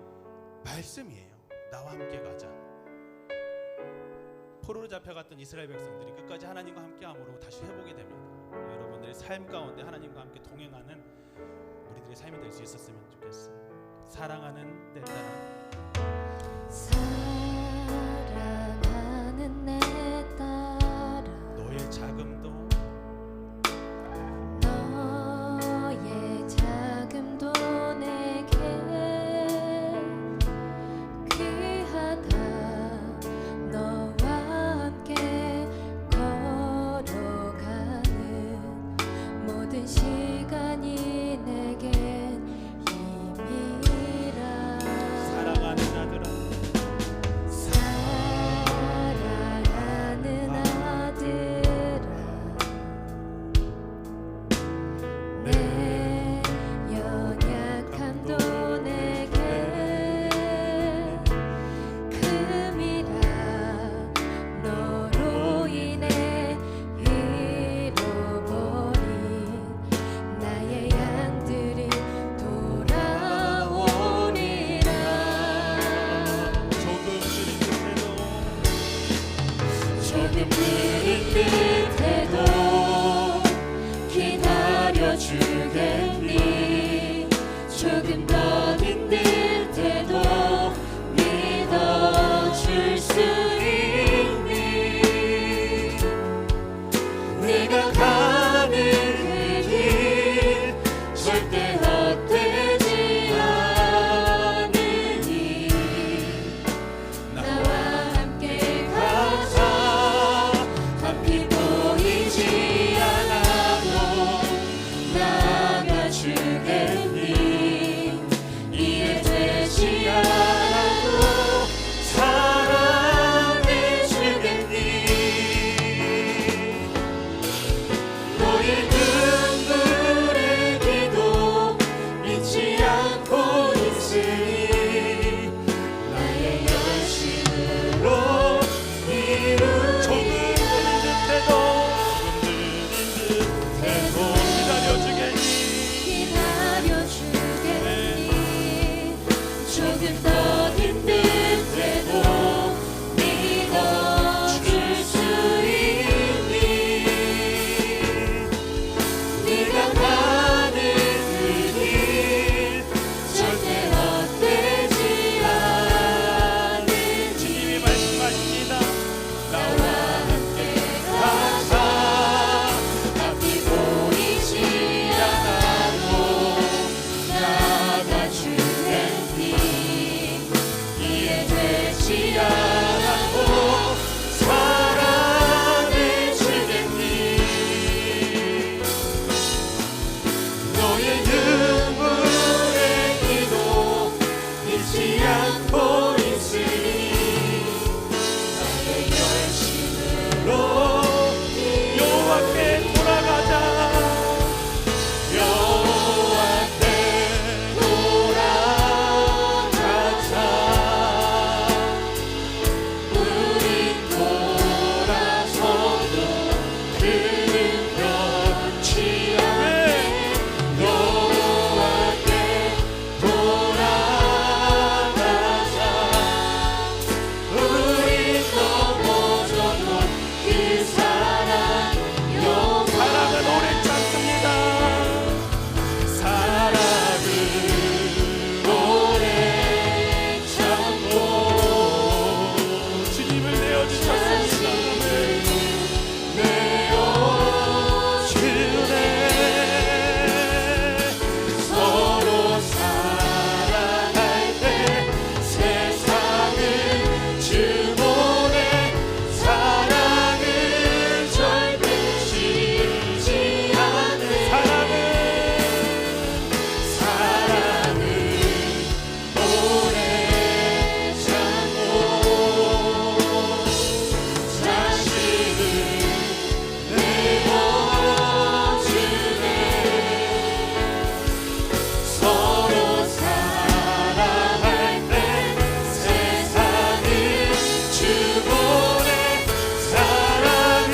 말씀이에요. 나와 함께 가자. 포로로 잡혀갔던 이스라엘 백성들이 끝까지 하나님과 함께함으로 다시 회복이 됩니다. 여러분들의 삶 가운데 하나님과 함께 동행하는 우리들의 삶이 될 수 있었으면 좋겠어요. 사랑하는 내 딸아, 사랑하는 내 딸아, 너의 자금도 너의 자금도 내게 귀하다. 너와 함께 걸어가는 모든 시간이 내겐 힘이라. 사랑하는 아들아, 사랑하는 아들아, 내 연약함도 내게 큼이라. 너로 인해 잃어버린 나의 양들이 돌아오리라. 조금 느린 듯해도 조금 느린 듯해도 기다려주겠니? 조금 더딘 듯해도 믿어줄 수 있니? 내가 가는 그 길 절대 헛되지 않으니 나와 함께 가자. 앞이 보이지 않아도 나가주겠니? 있으니 나의 열심으로 이루리. 조금 느린 듯해도 기다려주겠니. 조금 더 힘든데도 믿어줄 수 있니. 네가 가는 그 길 절대 헛되지 않으니. 주님이 말씀하십니다. 나와 함께 가자. 앞이 보이지 않아도 나가주겠니. 이해되지 않아도 사랑해주겠니. 너의 눈물의 기도 잊지 않고 있으니 나의 열심으로 여호와께 돌아가자. 여호와께 돌아가자. 우리 돌아서도 그는 변치 않네. 여호와께 돌아가자. 우리 넘어져도 그 사랑 영원하네. 사랑은 오래 참습니다. 사랑은 오래 참고 주님을 내어주셨습니다. 내어주네. 서로 사랑할 때 세상은 주보내. 사랑은 절대 식지 않네. 사랑은 오래 참고 자신을 내어주네. 서로 사랑할 때 세상은 주보내. 사랑은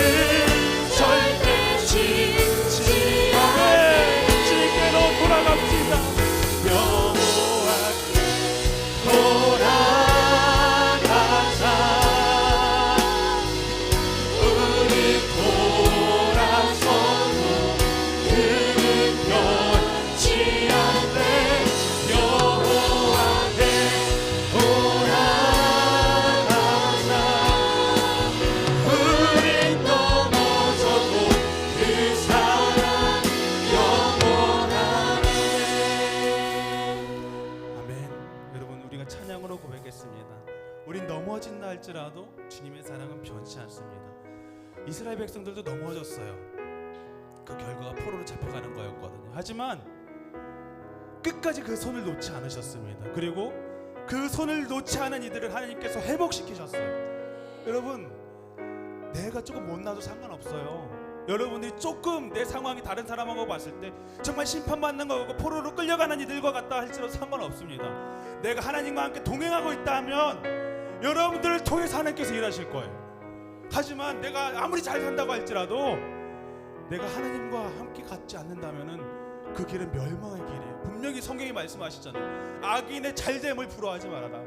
절대 식지 않네. 주님께로 돌아갑시다. 여호와께 돌아가자. 우리 돌아서도 그는 변치 않네. 여호와께 돌아가자. 우리 넘어져도 그 사랑 영원하네. 아멘. 여러분, 우리가 찬양으로 고백했습니다. 우린 넘어진다 할지라도 주님의 사랑은 변치 않습니다. 이스라엘 백성들도 넘어졌어요. 그 결과가 포로로 잡혀가는 거였거든요. 하지만 끝까지 그 손을 놓지 않으셨습니다. 그리고 그 손을 놓지 않은 이들을 하나님께서 회복시키셨어요. 여러분, 내가 조금 못나도 상관없어요. 여러분이 조금 내 상황이 다른 사람하고 봤을 때 정말 심판받는 거고 포로로 끌려가는 이들과 같다 할지라도 상관없습니다. 내가 하나님과 함께 동행하고 있다 하면 여러분들을 통해서 하나님께서 일하실 거예요. 하지만 내가 아무리 잘 산다고 할지라도 내가 하나님과 함께 갖지 않는다면은 그 길은 멸망의 길이에요. 분명히 성경이 말씀하시잖아요. 악인의 잘됨을 부러워하지 말아라.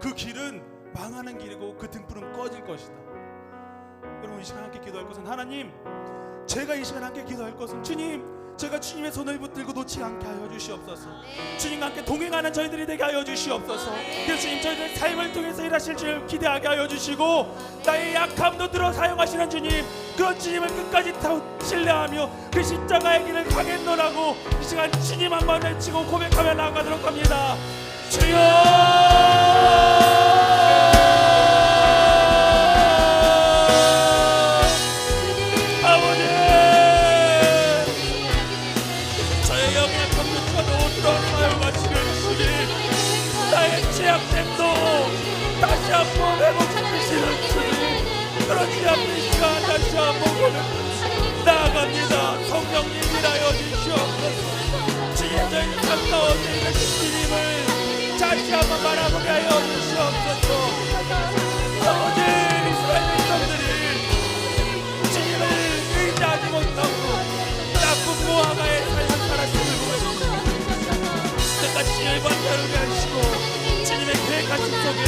그 길은 망하는 길이고 그 등불은 꺼질 것이다. 여러분, 이 시간 함께 기도할 것은 하나님, 제가 이 시간 함께 기도할 것은 주님, 제가 주님의 손을 붙들고 놓지 않게 하여 주시옵소서. 주님과 함께 동행하는 저희들이 되게 하여 주시옵소서. 그래서 주님, 저희들 삶을 통해서 일하실 주님 기대하게 하여 주시고, 나의 약함도 들어 사용하시는 주님, 그런 주님을 끝까지 신뢰하며 그 십자가의 길을 가겠노라고 이 시간 주님 한번 외치고 고백하며 나아가도록 합니다. 주여! 다시 한번 회복시키시는 주님, 그렇지 않는 시간 다시 한번 나아갑니다. 성령님 일하여 주시옵소서. 주님, 저희 삶 가운데 계신 주님을 다시 한번 바라보게 하여 주시옵소서. 아버지, 이스라엘 백성들이 주님을 의지하지 못하고 나쁜 모아가의 삶을 살았음을 보여 끝까지 주님을 반대하게 하시고 주님의 계획하신 속에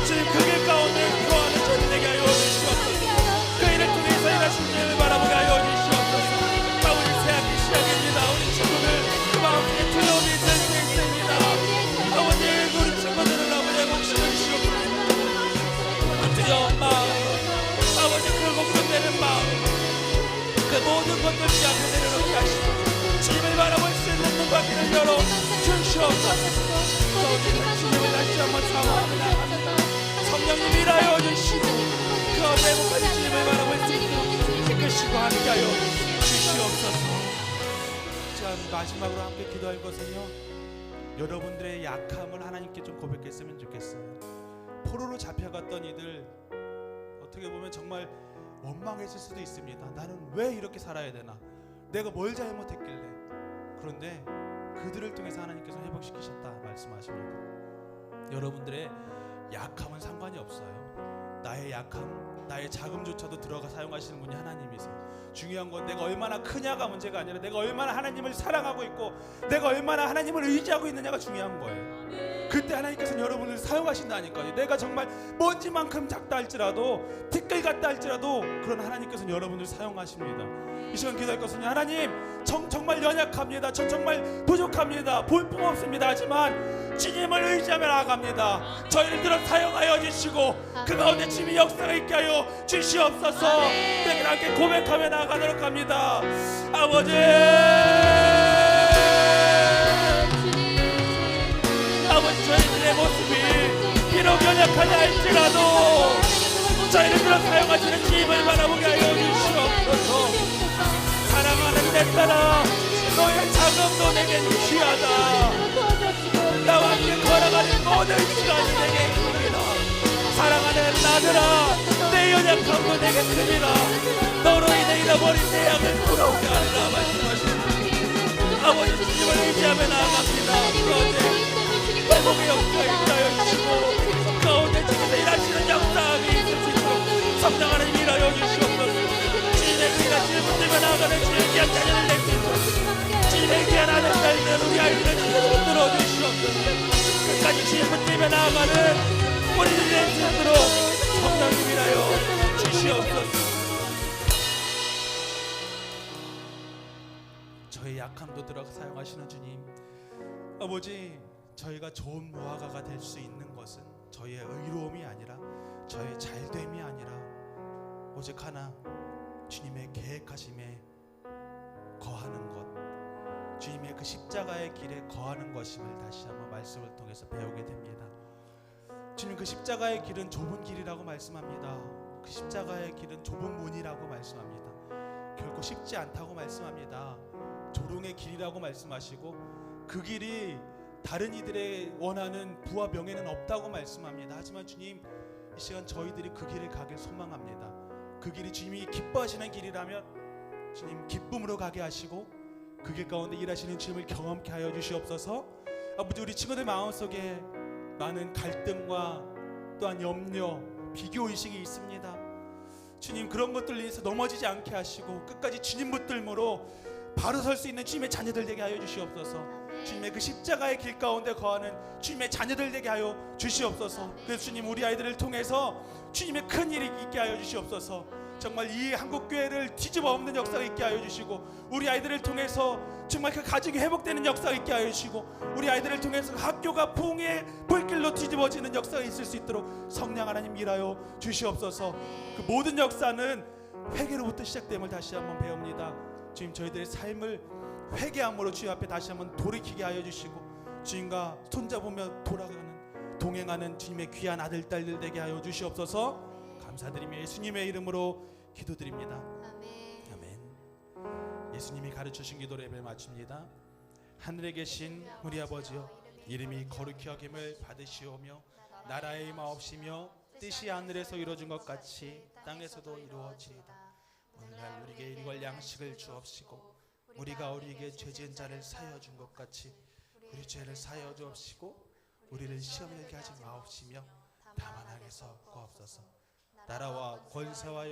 주님 그 길 가운데 거하는 저희 되게 하여 주시옵소서. 그 일을 통해서 일하신 주님을 바라보게 하여 주시옵소서. 우리 새학기 시작입니다. 우리 친구들 그 마음속에 두려움이 있을 수 있습니다. 아버지, 우리 친구들을 아버지의 목숨을 주시옵소서. 그 두려운 마음, 아버지 그 걱정되는 마음, 그 모든 것들 주 앞에 내려놓게 하시고 주님을 바라볼 수 있는 눈과 귀를 열어 주시옵소서. 우리는 주님을 다시 한번 사모합니다. 성령님 일하여 주시고 그 어제까지 주님을 바라볼 수 있도록 이끄시고 함께하여 주시옵소서. 자, 마지막으로 함께 기도할 것은요, 여러분들의 약함을 하나님께 좀 고백했으면 좋겠어요. 포로로 잡혀갔던 이들 어떻게 보면 정말 원망했을 수도 있습니다. 나는 왜 이렇게 살아야 되나? 내가 뭘 잘못했길래? 그런데 그들을 통해서 하나님께서 회복시키셨다 말씀하십니다. 여러분들의 약함은 상관이 없어요. 나의 약함, 나의 자금조차도 들어가 사용하시는 분이 하나님이세요. 중요한 건 내가 얼마나 크냐가 문제가 아니라 내가 얼마나 하나님을 사랑하고 있고 내가 얼마나 하나님을 의지하고 있느냐가 중요한 거예요. 그때 하나님께서는 여러분을 사용하신다니까요. 내가 정말 먼지만큼 작다 할지라도 티끌 같다 할지라도 그런 하나님께서는 여러분을 사용하십니다. 이 시간 기도할 것은요, 하나님 정말 연약합니다. 전 정말 부족합니다. 볼품없습니다. 하지만 주님을 의지하며 나아갑니다. 저희를 들어 사용하여 주시고 그 가운데 주님의 역사가 있게 하여 주시옵소서. 내가 함께 고백하며 나아가도록 합니다. 아버지, 아버지, 저희들의 모습이 비록 연약하다 할지라도 저희를 들어 사용하시는 주님을 바라보게 하여 주시옵소서. 사랑하는 내 딸아, 너의 자금도 내겐 귀하다. 나와 함께 걸어가는 모든 시간이 내게 큽니다. 사랑하는 나들아, 내 연약함도 내게 큽니다. 너로 인해 잃어버린 내 양을 돌아오게 하리라 말씀하십니다. 아버지, 주님을 의지하며 나아갑니다. 그런데 회복의 역사에 일하여 주시고 가운데 주님의 일하시는 역사가 있을 수 있도록 성장하는 일하여 주시옵소서. 주님의 그 일하시는 분들과 나아가는 주님의 귀한 자녀를 낼 수 있도록 주님의 귀한 아들 딸들 우리 아이들을 주님으로 들어주시옵소서. 끝까지 주님 붙들며 나아가는 우리들이 낼 수 있도록 성령님 일하여 주시옵소서. 저의 약함도 들어 사용하시는 주님, 아버지, 저희가 좋은 무화과가 될 수 있는 것은 저희의 의로움이 아니라 저의 잘됨이 아니라 오직 하나, 주님의 계획하심에 거하는 것, 주님의 그 십자가의 길에 거하는 것임을 다시 한번 말씀을 통해서 배우게 됩니다. 주님, 그 십자가의 길은 좁은 길이라고 말씀합니다. 그 십자가의 길은 좁은 문이라고 말씀합니다. 결코 쉽지 않다고 말씀합니다. 조롱의 길이라고 말씀하시고 그 길이 다른 이들의 원하는 부와 명예는 없다고 말씀합니다. 하지만 주님, 이 시간 저희들이 그 길을 가길 소망합니다. 그 길이 주님이 기뻐하시는 길이라면 주님 기쁨으로 가게 하시고 그 길 가운데 일하시는 주님을 경험케 하여 주시옵소서. 아버지, 우리 친구들 마음속에 많은 갈등과 또한 염려, 비교의식이 있습니다. 주님, 그런 것들을 위해서 넘어지지 않게 하시고 끝까지 주님 붙들므로 바로 설 수 있는 주님의 자녀들 되게 하여 주시옵소서. 주님의 그 십자가의 길 가운데 거하는 주님의 자녀들 되게 하여 주시옵소서. 그래서 주님, 우리 아이들을 통해서 주님의 큰 일이 있게 하여 주시옵소서. 정말 이 한국교회를 뒤집어 엎는 역사가 있게 하여 주시고 우리 아이들을 통해서 정말 그 가정이 회복되는 역사가 있게 하여 주시고 우리 아이들을 통해서 학교가 부흥의 불길로 뒤집어지는 역사가 있을 수 있도록 성령 하나님 일하여 주시옵소서. 그 모든 역사는 회개로부터 시작됨을 다시 한번 배웁니다. 주님, 저희들의 삶을 회개함으로 주님 앞에 다시 한번 돌이키게 하여 주시고 주님과 손잡으며 돌아가는 동행하는 주님의 귀한 아들 딸들 되게 하여 주시옵소서. 감사드리며 예수님의 이름으로 기도드립니다. 아멘. 예수님이 가르쳐주신 기도로 예배를 마칩니다. 하늘에 계신 우리 아버지여, 이름이 거룩히 여김을 받으시오며 나라의 마옵시며 뜻이 하늘에서 이루어진 것 같이 땅에서도 이루어지이다. 오늘날 우리에게 일괄 양식을 주옵시고 우리가 우리에게 죄 지은 자를 사하여 준 것 같이 우리 죄를 사하여 주옵시고 우리를 시험에 들게 하지 마옵시며 다만 악에서 구하옵소서. 나라와 권세와